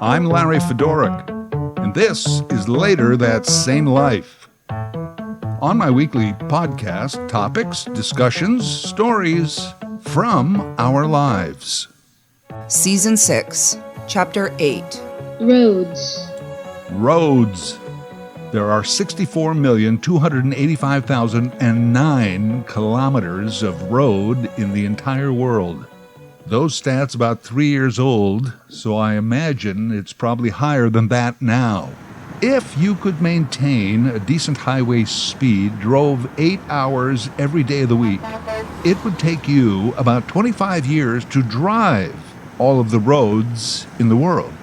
I'm Larry Fedoruk, and this is Later That Same Life. On my weekly podcast, topics, discussions, stories from our lives. Season 6, Chapter 8. Roads. There are 64,285,009 kilometers of road in the entire world. Those stats about 3 years old, so I imagine it's probably higher than that now. If you could maintain a decent highway speed, drove 8 hours every day of the week, it would take you about 25 years to drive all of the roads in the world.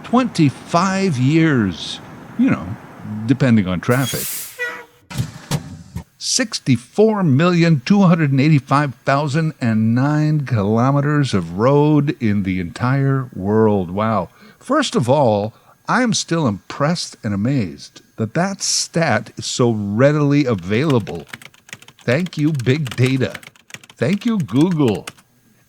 25 years, depending on traffic. 64,285,009 kilometers of road in the entire world. Wow. First of all, I am still impressed and amazed that stat is so readily available. Thank you, big data. Thank you, Google.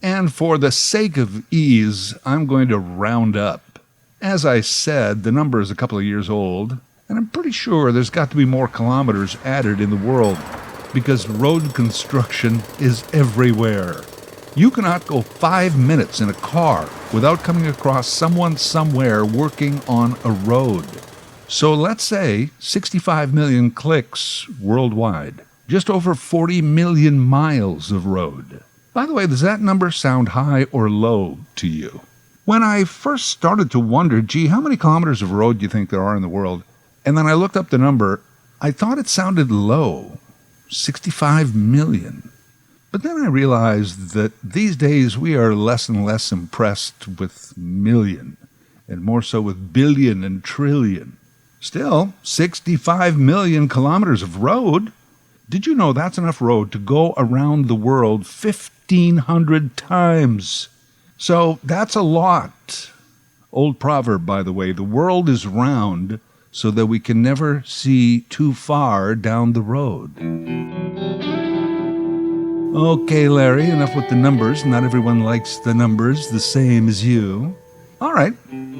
And for the sake of ease, I'm going to round up. As I said, the number is a couple of years old, and I'm pretty sure there's got to be more kilometers added in the world because road construction is everywhere. You cannot go 5 minutes in a car without coming across someone somewhere working on a road. So let's say 65 million clicks worldwide, just over 40 million miles of road. By the way, does that number sound high or low to you? When I first started to wonder, how many kilometers of road do you think there are in the world? And then I looked up the number, I thought it sounded low, 65 million. But then I realized that these days we are less and less impressed with million, and more so with billion and trillion. Still, 65 million kilometers of road. Did you know that's enough road to go around the world 1,500 times? So that's a lot. Old proverb, by the way, the world is round so that we can never see too far down the road. Okay, Larry, enough with the numbers. Not everyone likes the numbers the same as you. All right,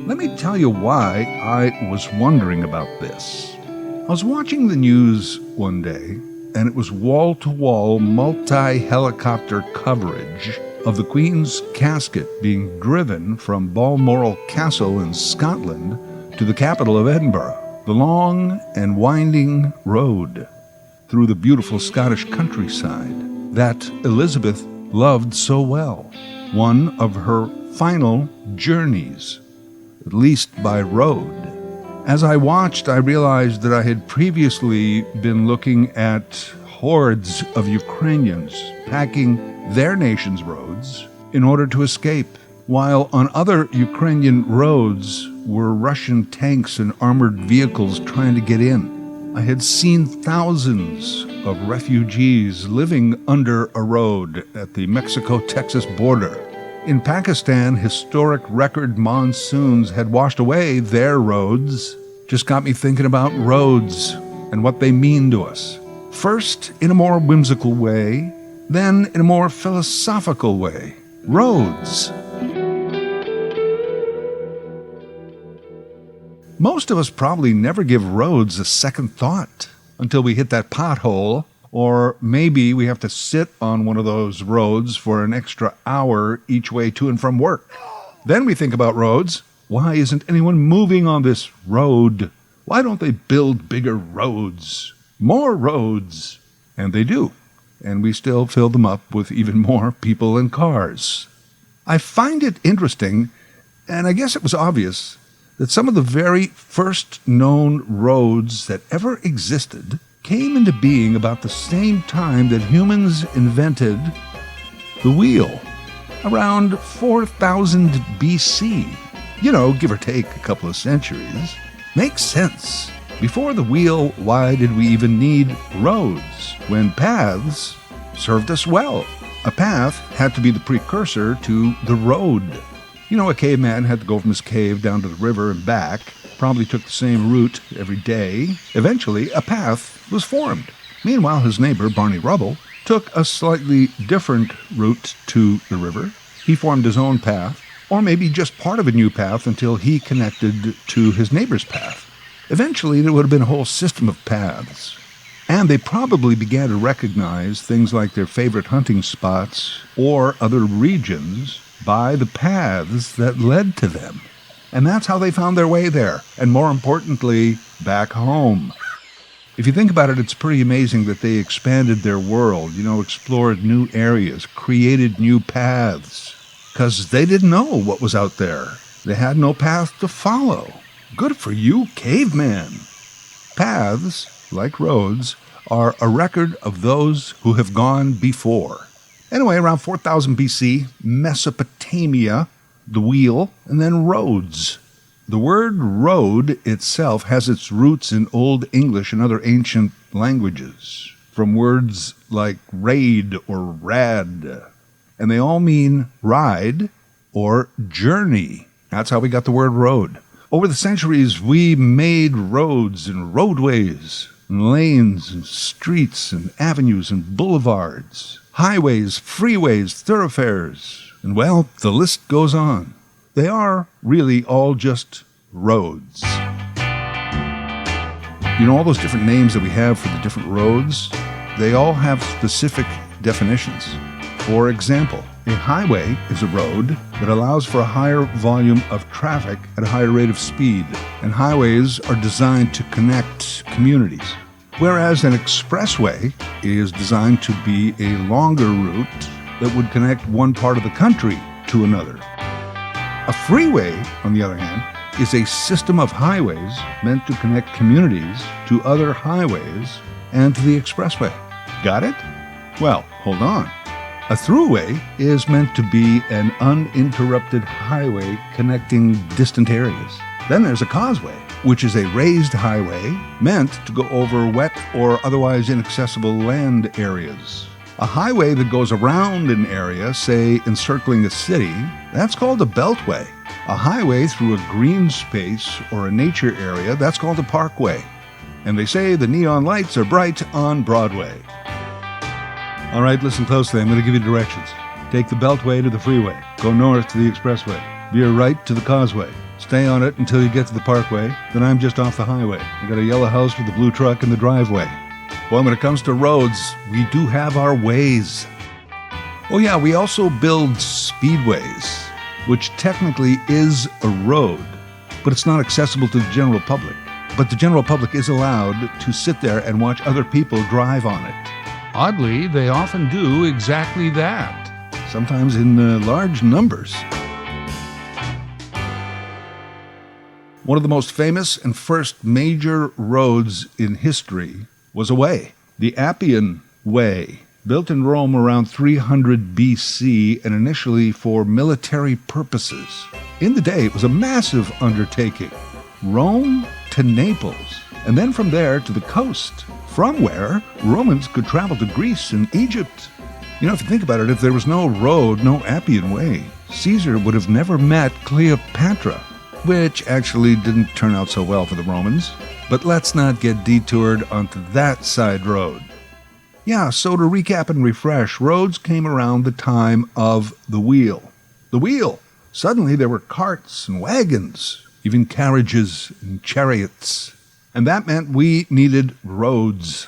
let me tell you why I was wondering about this. I was watching the news one day, and it was wall-to-wall multi-helicopter coverage of the Queen's casket being driven from Balmoral Castle in Scotland to the capital of Edinburgh, the long and winding road through the beautiful Scottish countryside that Elizabeth loved so well, one of her final journeys, at least by road. As I watched, I realized that I had previously been looking at hordes of Ukrainians packing their nation's roads in order to escape, while on other Ukrainian roads were Russian tanks and armored vehicles trying to get in. I had seen thousands of refugees living under a road at the Mexico-Texas border. In Pakistan, historic record monsoons had washed away their roads. Just got me thinking about roads and what they mean to us. First, in a more whimsical way, then in a more philosophical way. Roads. Most of us probably never give roads a second thought until we hit that pothole, or maybe we have to sit on one of those roads for an extra hour each way to and from work. Then we think about roads. Why isn't anyone moving on this road? Why don't they build bigger roads? More roads. And they do. And we still fill them up with even more people and cars. I find it interesting, and I guess it was obvious, that some of the very first known roads that ever existed came into being about the same time that humans invented the wheel, around 4,000 BC. Give or take a couple of centuries. Makes sense. Before the wheel, why did we even need roads when paths served us well? A path had to be the precursor to the road. A caveman had to go from his cave down to the river and back, probably took the same route every day. Eventually, a path was formed. Meanwhile, his neighbor, Barney Rubble, took a slightly different route to the river. He formed his own path, or maybe just part of a new path until he connected to his neighbor's path. Eventually, there would have been a whole system of paths. And they probably began to recognize things like their favorite hunting spots or other regions by the paths that led to them. And that's how they found their way there, and more importantly, back home. If you think about it, it's pretty amazing that they expanded their world, explored new areas, created new paths, because they didn't know what was out there. They had no path to follow. Good for you, caveman. Paths, like roads, are a record of those who have gone before. Anyway, around 4000 BC, Mesopotamia, the wheel, and then roads. The word road itself has its roots in Old English and other ancient languages, from words like raid or rad, and they all mean ride or journey. That's how we got the word road. Over the centuries, we made roads and roadways, and lanes and streets and avenues and boulevards, highways, freeways, thoroughfares, and well, the list goes on. They are really all just roads. All those different names that we have for the different roads, they all have specific definitions. For example, a highway is a road that allows for a higher volume of traffic at a higher rate of speed, and highways are designed to connect communities. Whereas an expressway is designed to be a longer route that would connect one part of the country to another. A freeway, on the other hand, is a system of highways meant to connect communities to other highways and to the expressway. Got it? Well, hold on. A throughway is meant to be an uninterrupted highway connecting distant areas. Then there's a causeway, which is a raised highway meant to go over wet or otherwise inaccessible land areas. A highway that goes around an area, say encircling a city, that's called a beltway. A highway through a green space or a nature area, that's called a parkway. And they say the neon lights are bright on Broadway. All right, listen closely. I'm going to give you directions. Take the beltway to the freeway. Go north to the expressway. Veer right to the causeway. Stay on it until you get to the parkway. Then I'm just off the highway. I got a yellow house with a blue truck in the driveway. Well, when it comes to roads, we do have our ways. Oh yeah, we also build speedways, which technically is a road, but it's not accessible to the general public. But the general public is allowed to sit there and watch other people drive on it. Oddly, they often do exactly that, sometimes in large numbers. One of the most famous and first major roads in history was a way, the Appian Way, built in Rome around 300 BC and initially for military purposes. In the day, it was a massive undertaking. Rome to Naples, and then from there to the coast, from where Romans could travel to Greece and Egypt. If you think about it, if there was no road, no Appian Way, Caesar would have never met Cleopatra, which actually didn't turn out so well for the Romans. But let's not get detoured onto that side road. Yeah, so to recap and refresh, roads came around the time of the wheel. The wheel! Suddenly there were carts and wagons, even carriages and chariots. And that meant we needed roads.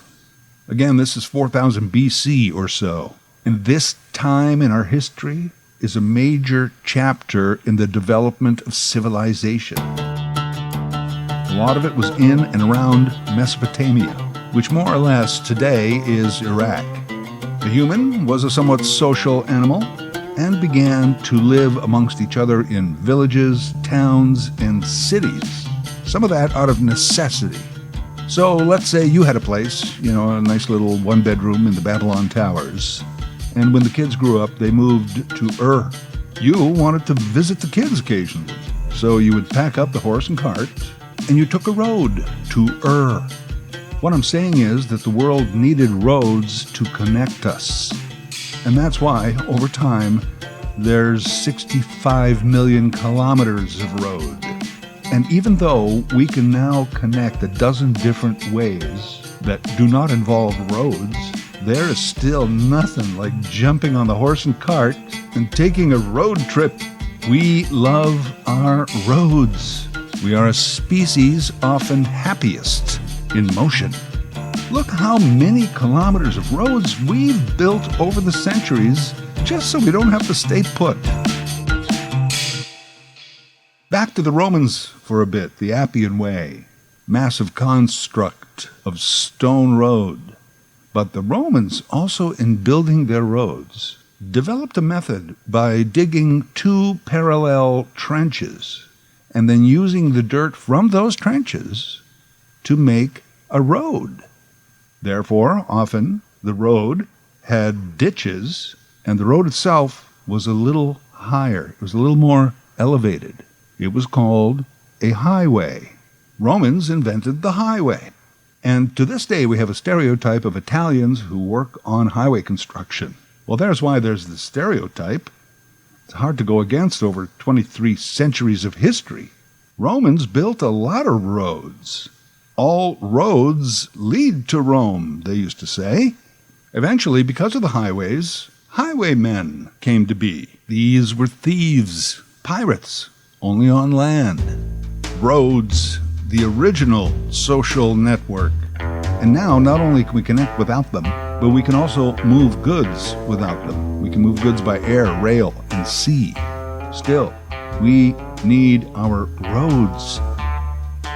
Again, this is 4000 BC or so. And this time in our history is a major chapter in the development of civilization. A lot of it was in and around Mesopotamia, which more or less today is Iraq. The human was a somewhat social animal and began to live amongst each other in villages, towns, and cities. Some of that out of necessity. So let's say you had a place, a nice little one-bedroom in the Babylon Towers. And when the kids grew up, they moved to Ur. You wanted to visit the kids occasionally. So you would pack up the horse and cart, and you took a road to Ur. What I'm saying is that the world needed roads to connect us. And that's why, over time, there's 65 million kilometers of road. And even though we can now connect a dozen different ways that do not involve roads, there is still nothing like jumping on the horse and cart and taking a road trip. We love our roads. We are a species often happiest in motion. Look how many kilometers of roads we've built over the centuries just so we don't have to stay put. Back to the Romans for a bit, the Appian Way, massive construct of stone road. But the Romans also, in building their roads, developed a method by digging two parallel trenches and then using the dirt from those trenches to make a road. Therefore, often the road had ditches and the road itself was a little higher. It was a little more elevated. It was called a highway. Romans invented the highway. And to this day, we have a stereotype of Italians who work on highway construction. Well, there's why there's the stereotype. It's hard to go against over 23 centuries of history. Romans built a lot of roads. All roads lead to Rome, they used to say. Eventually, because of the highways, highwaymen came to be. These were thieves, pirates, only on land. Roads, the original social network. And now, not only can we connect without them, but we can also move goods without them. We can move goods by air, rail, and sea. Still, we need our roads.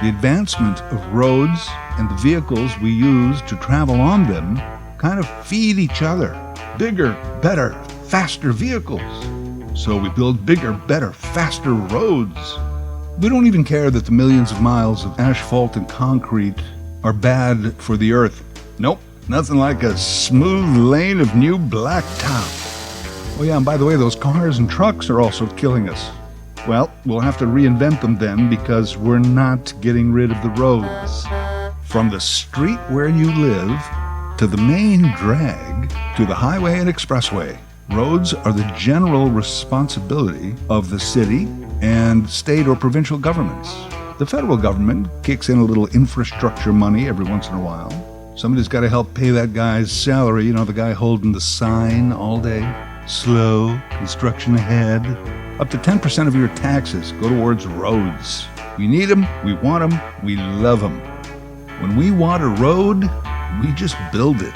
The advancement of roads and the vehicles we use to travel on them kind of feed each other. Bigger, better, faster vehicles. So we build bigger, better, faster roads. We don't even care that the millions of miles of asphalt and concrete are bad for the earth. Nope, nothing like a smooth lane of new blacktop. Oh yeah, and by the way, those cars and trucks are also killing us. Well, we'll have to reinvent them then because we're not getting rid of the roads. From the street where you live to the main drag to the highway and expressway, roads are the general responsibility of the city and state or provincial governments. The federal government kicks in a little infrastructure money every once in a while. Somebody's got to help pay that guy's salary, you know, the guy holding the sign all day. Slow, construction ahead. Up to 10% of your taxes go towards roads. We need them, we want them, we love them. When we want a road, we just build it.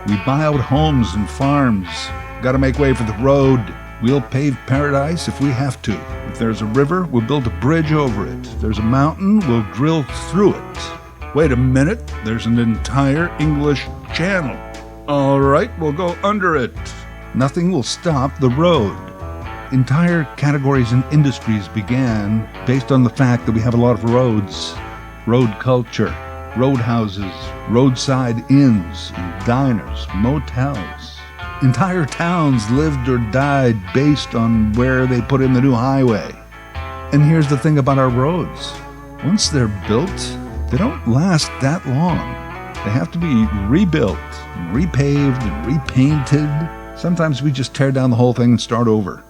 We buy out homes and farms. Got to make way for the road. We'll pave paradise if we have to. If there's a river, we'll build a bridge over it. If there's a mountain, we'll drill through it. Wait a minute, there's an entire English Channel. All right, we'll go under it. Nothing will stop the road. Entire categories and industries began based on the fact that we have a lot of roads. Road culture, roadhouses, roadside inns, and diners, motels. Entire towns lived or died based on where they put in the new highway. And here's the thing about our roads. Once they're built, they don't last that long. They have to be rebuilt, and repaved, and repainted. Sometimes we just tear down the whole thing and start over.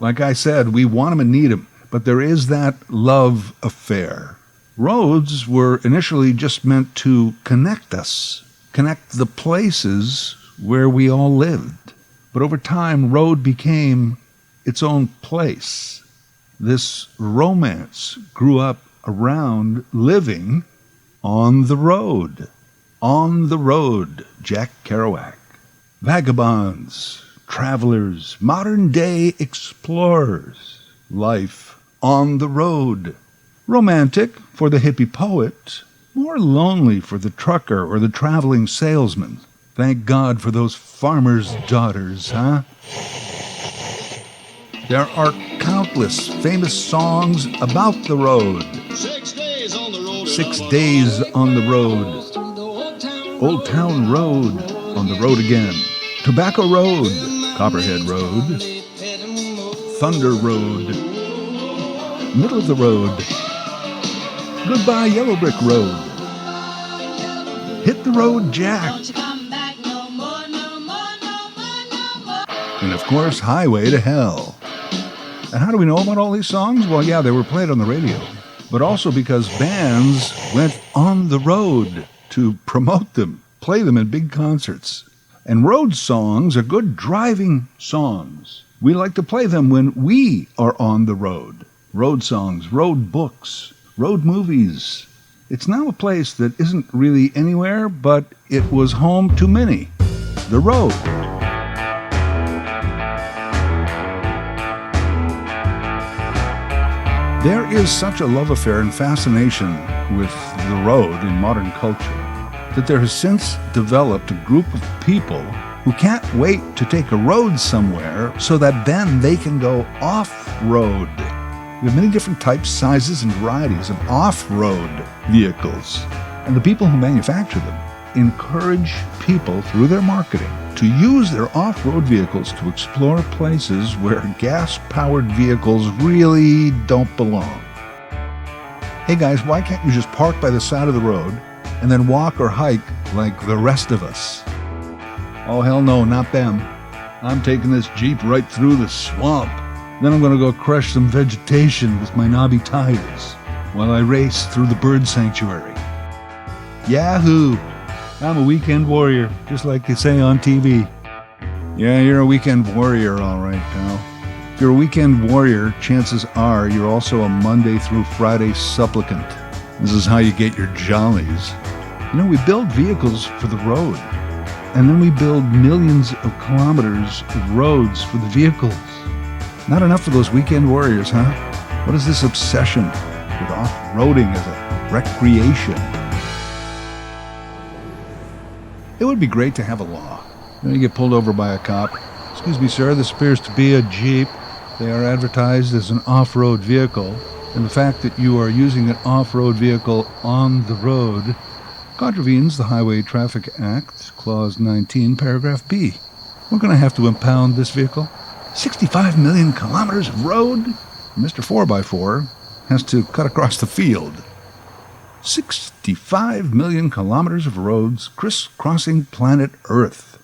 Like I said, we want them and need them, but there is that love affair. Roads were initially just meant to connect us, connect the places where we all lived. But over time, road became its own place. This romance grew up around living on the road. On the road, Jack Kerouac. Vagabonds, travelers, modern-day explorers. Life on the road. Romantic for the hippie poet, more lonely for the trucker or the traveling salesman. Thank God for those farmers' daughters, huh? There are countless famous songs about the road. 6 days on the road. 6 days on the road. Old Town Road, on the road again. Tobacco Road, Copperhead Road. Thunder Road. Middle of the road. Goodbye Yellow Brick Road. Hit the road, Jack. And of course, Highway to Hell. And how do we know about all these songs? Well, yeah, they were played on the radio, but also because bands went on the road to promote them, play them in big concerts. And road songs are good driving songs. We like to play them when we are on the road. Road songs, road books, road movies. It's now a place that isn't really anywhere, but it was home to many. The road. There is such a love affair and fascination with the road in modern culture that there has since developed a group of people who can't wait to take a road somewhere so that then they can go off-road. We have many different types, sizes, and varieties of off-road vehicles, and the people who manufacture them encourage people through their marketing to use their off-road vehicles to explore places where gas-powered vehicles really don't belong. Hey guys, why can't you just park by the side of the road and then walk or hike like the rest of us? Oh hell no, not them. I'm taking this Jeep right through the swamp. Then I'm going to go crush some vegetation with my knobby tires while I race through the bird sanctuary. Yahoo! I'm a weekend warrior, just like they say on TV. Yeah, you're a weekend warrior, all right, pal. If you're a weekend warrior, chances are you're also a Monday through Friday supplicant. This is how you get your jollies. You know, we build vehicles for the road, and then we build millions of kilometers of roads for the vehicles. Not enough for those weekend warriors, huh? What is this obsession with off-roading as a recreation? It would be great to have a law. Then you get pulled over by a cop. Excuse me, sir, this appears to be a Jeep. They are advertised as an off-road vehicle, and the fact that you are using an off-road vehicle on the road contravenes the Highway Traffic Act, Clause 19, Paragraph B. We're going to have to impound this vehicle. 65 million kilometers of road? Mr. 4x4 has to cut across the field. 65 million kilometers of roads crisscrossing planet Earth.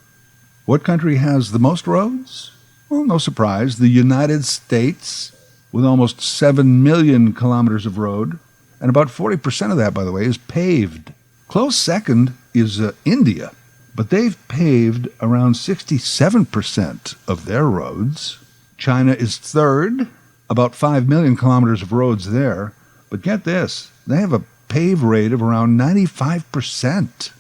What country has the most roads? Well, no surprise, the United States, with almost 7 million kilometers of road, and about 40% of that, by the way, is paved. Close second is India, but they've paved around 67% of their roads. China is third, about 5 million kilometers of roads there, but get this, they have a pave rate of around 95%.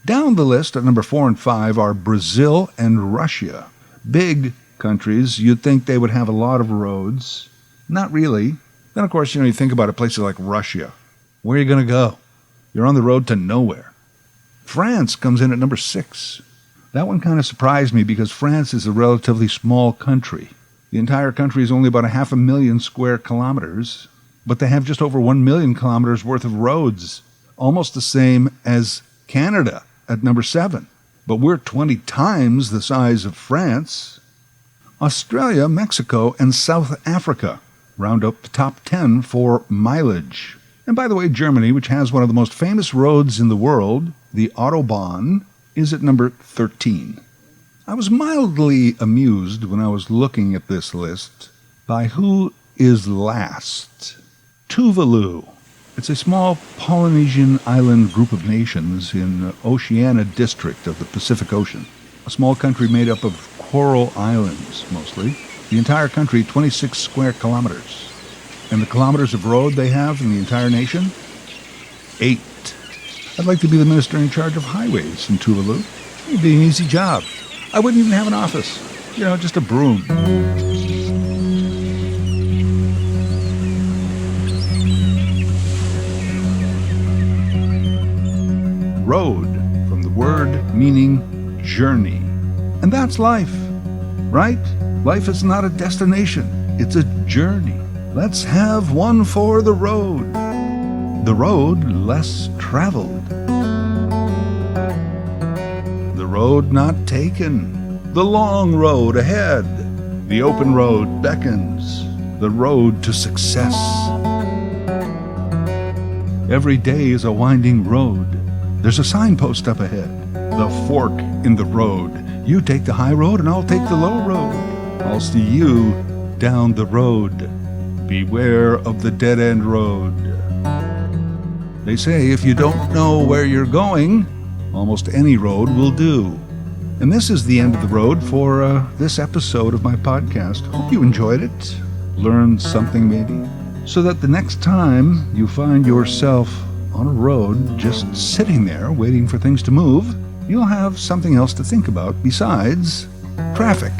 Down the list at number 4 and 5 are Brazil and Russia. Big countries, you'd think they would have a lot of roads. Not really. Then, of course, you think about places like Russia. Where are you going to go? You're on the road to nowhere. France comes in at number 6. That one kind of surprised me because France is a relatively small country. The entire country is only about 500,000 square kilometers, but they have just over 1 million kilometers worth of roads, almost the same as Canada at number 7. But we're 20 times the size of France. Australia, Mexico, and South Africa round up the top 10 for mileage. And by the way, Germany, which has one of the most famous roads in the world, the Autobahn, is at number 13. I was mildly amused when I was looking at this list by who is last. Tuvalu. It's a small Polynesian island group of nations in Oceania district of the Pacific Ocean. A small country made up of coral islands, mostly. The entire country, 26 square kilometers. And the kilometers of road they have in the entire nation? 8. I'd like to be the minister in charge of highways in Tuvalu. It'd be an easy job. I wouldn't even have an office. Just a broom. Road, from the word meaning journey. And that's life, right? Life is not a destination. It's a journey. Let's have one for the road. The road less traveled. The road not taken. The long road ahead. The open road beckons. The road to success. Every day is a winding road. There's a signpost up ahead. The fork in the road. You take the high road and I'll take the low road. I'll see you down the road. Beware of the dead-end road. They say if you don't know where you're going, almost any road will do. And this is the end of the road for this episode of my podcast. Hope you enjoyed it, learned something maybe, so that the next time you find yourself on a road just sitting there waiting for things to move, you'll have something else to think about besides traffic.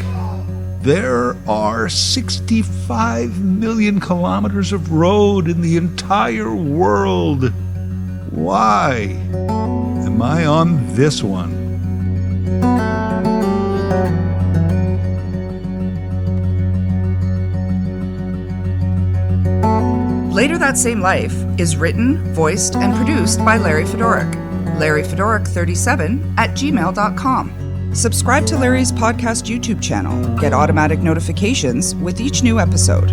There are 65 million kilometers of road in the entire world. Why am I on this one? Later That Same Life is written, voiced, and produced by Larry Fedoruk. LarryFedoruk37@gmail.com. Subscribe to Larry's podcast YouTube channel. Get automatic notifications with each new episode.